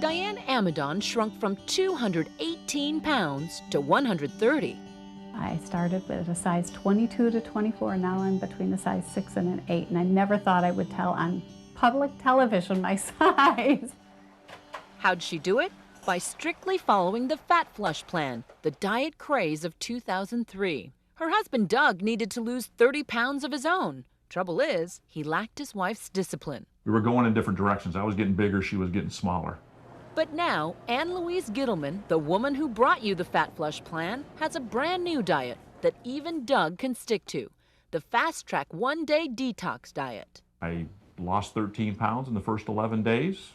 Diane Amidon shrunk from 218 pounds to 130. I started with a size 22 to 24, now I'm between a size 6 and an 8, and I never thought I would tell on public television my size. How'd she do it? By strictly following the Fat Flush Plan, the diet craze of 2003. Her husband Doug needed to lose 30 pounds of his own. Trouble is, he lacked his wife's discipline. We were going in different directions. I was getting bigger, she was getting smaller. But now, Ann-Louise Gittleman, the woman who brought you the Fat Flush Plan, has a brand new diet that even Doug can stick to. The Fast Track One-Day Detox Diet. I lost 13 pounds in the first 11 days,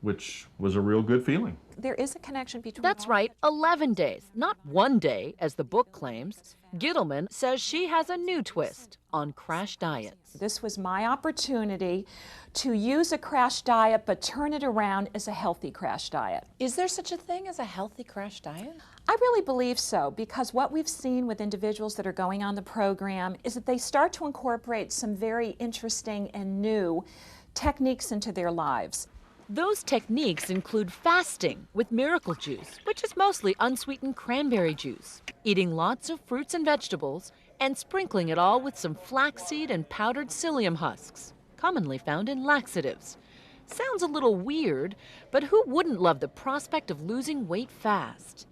which was a real good feeling. There is a connection between... That's right, 11 days, not 1 day, as the book claims. Gittleman says she has a new twist on crash diets. This was my opportunity to use a crash diet, but turn it around as a healthy crash diet. Is there such a thing as a healthy crash diet? I really believe so, because what we've seen with individuals that are going on the program is that they start to incorporate some very interesting and new techniques into their lives. Those techniques include fasting with miracle juice, which is mostly unsweetened cranberry juice, eating lots of fruits and vegetables, and sprinkling it all with some flaxseed and powdered psyllium husks, commonly found in laxatives. Sounds a little weird, but who wouldn't love the prospect of losing weight fast?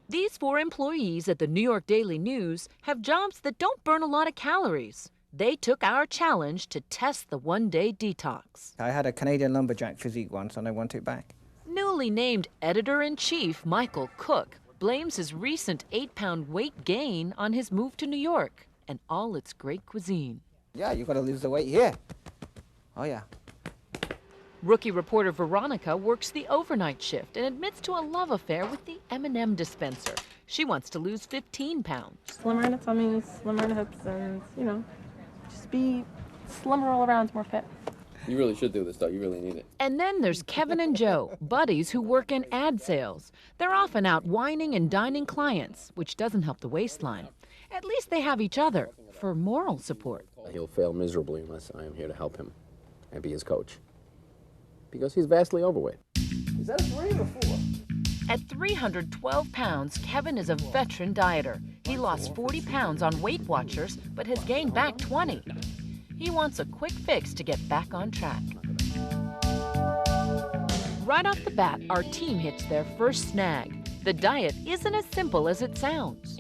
These 4 employees at the New York Daily News have jobs that don't burn a lot of calories. They took our challenge to test the one-day detox. I had a Canadian lumberjack physique once and I want it back. Newly named editor-in-chief Michael Cook blames his recent 8-pound weight gain on his move to New York and all its great cuisine. Yeah, you gotta lose the weight here. Oh yeah. Rookie reporter Veronica works the overnight shift and admits to a love affair with the M&M dispenser. She wants to lose 15 pounds. Slimmer in the tummy, slimmer in the hips, and, you know, just be slimmer all around, more fit. You really should do this, though. You really need it. And then there's Kevin and Joe, buddies who work in ad sales. They're often out whining and dining clients, which doesn't help the waistline. At least they have each other for moral support. He'll fail miserably unless I am here to help him and be his coach. Because he's vastly overweight. Is that a 3 or 4? At 312 pounds, Kevin is a veteran dieter. He lost 40 pounds on Weight Watchers, but has gained back 20. He wants a quick fix to get back on track. Right off the bat, our team hits their first snag. The diet isn't as simple as it sounds.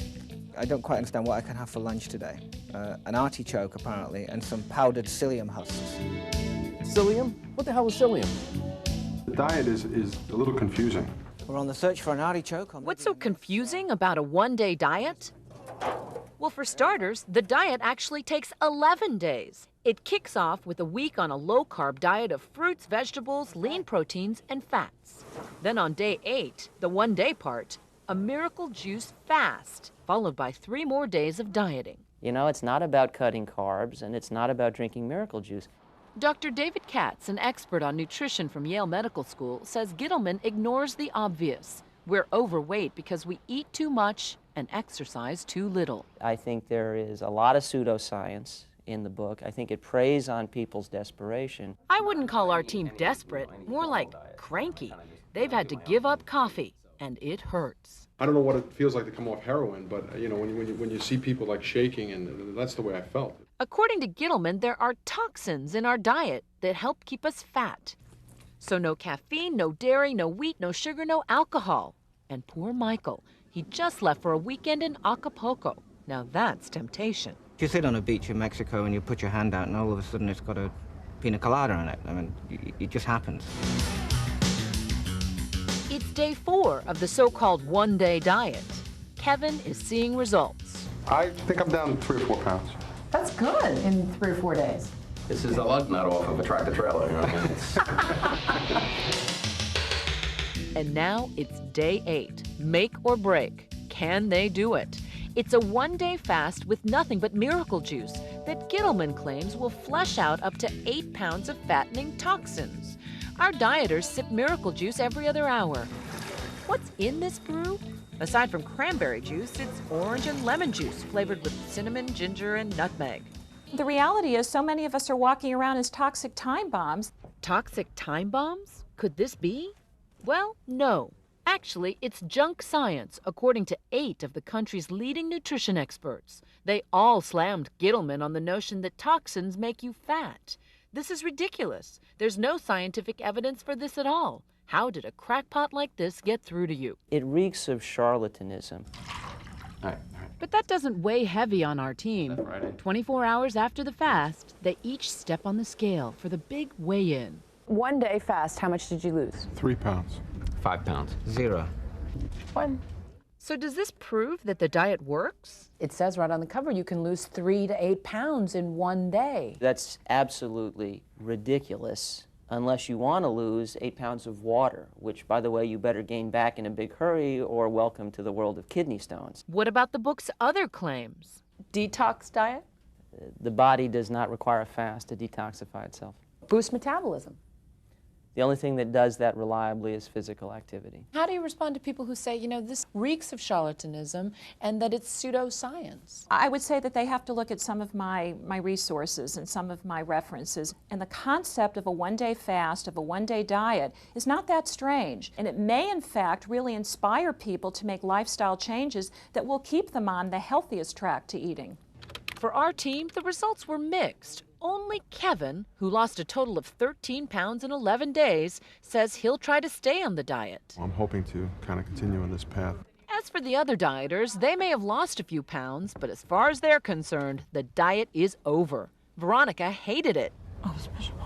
I don't quite understand what I can have for lunch today. An artichoke, apparently, and some powdered psyllium husks. Psyllium? What the hell is psyllium? The diet is a little confusing. We're on the search for an artichoke. What's so confusing about a one-day diet? Well, for starters, the diet actually takes 11 days. It kicks off with a week on a low-carb diet of fruits, vegetables, lean proteins, and fats. Then on day 8, the one-day part, a miracle juice fast, followed by 3 more days of dieting. You know, it's not about cutting carbs, and it's not about drinking miracle juice. Dr. David Katz, an expert on nutrition from Yale Medical School, says Gittleman ignores the obvious. We're overweight because we eat too much and exercise too little. I think there is a lot of pseudoscience in the book. I think it preys on people's desperation. I wouldn't call our team desperate, more like cranky. They've had to give up coffee, and it hurts. I don't know what it feels like to come off heroin, but you know, when you see people like shaking, and that's the way I felt. According to Gittleman, there are toxins in our diet that help keep us fat. So no caffeine, no dairy, no wheat, no sugar, no alcohol. And poor Michael, he just left for a weekend in Acapulco. Now that's temptation. You sit on a beach in Mexico and you put your hand out and all of a sudden it's got a pina colada in it. I mean, it just happens. It's day 4 of the so-called one-day diet. Kevin is seeing results. I think I'm down 3 or 4 pounds. That's good in 3 or 4 days. This is a lug nut off of a tractor trailer. You know? And now it's day 8. Make or break. Can they do it? It's a one-day fast with nothing but miracle juice that Gittleman claims will flush out up to 8 pounds of fattening toxins. Our dieters sip miracle juice every other hour. What's in this brew? Aside from cranberry juice, it's orange and lemon juice flavored with cinnamon, ginger, and nutmeg. The reality is so many of us are walking around as toxic time bombs. Toxic time bombs? Could this be? Well, no. Actually, it's junk science, according to 8 of the country's leading nutrition experts. They all slammed Gittleman on the notion that toxins make you fat. This is ridiculous. There's no scientific evidence for this at all. How did a crackpot like this get through to you? It reeks of charlatanism. All right. But that doesn't weigh heavy on our team. 24 hours after the fast, they each step on the scale for the big weigh-in. 1 day fast, how much did you lose? 3 pounds. 5 pounds. 0. 1. So does this prove that the diet works? It says right on the cover you can lose 3 to 8 pounds in 1 day. That's absolutely ridiculous unless you want to lose 8 pounds of water, which, by the way, you better gain back in a big hurry or welcome to the world of kidney stones. What about the book's other claims? Detox diet? The body does not require a fast to detoxify itself. Boost metabolism. The only thing that does that reliably is physical activity. How do you respond to people who say, you know, this reeks of charlatanism and that it's pseudoscience? I would say that they have to look at some of my resources and some of my references. And the concept of a 1-day fast, of a 1-day diet, is not that strange. And it may, in fact, really inspire people to make lifestyle changes that will keep them on the healthiest track to eating. For our team, the results were mixed. Only Kevin, who lost a total of 13 pounds in 11 days, says he'll try to stay on the diet. I'm hoping to kind of continue on this path. As for the other dieters, they may have lost a few pounds, but as far as they're concerned, the diet is over. Veronica hated it. Oh, it's miserable.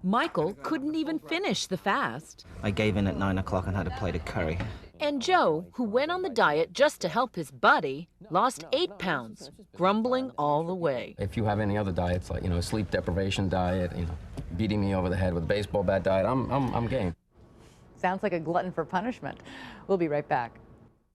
Michael couldn't even finish the fast. I gave in at 9 o'clock and had a plate of curry. And Joe, who went on the diet just to help his buddy, lost 8 pounds, grumbling all the way. If you have any other diets, like, sleep deprivation diet, beating me over the head with a baseball bat diet, I'm game. Sounds like a glutton for punishment. We'll be right back.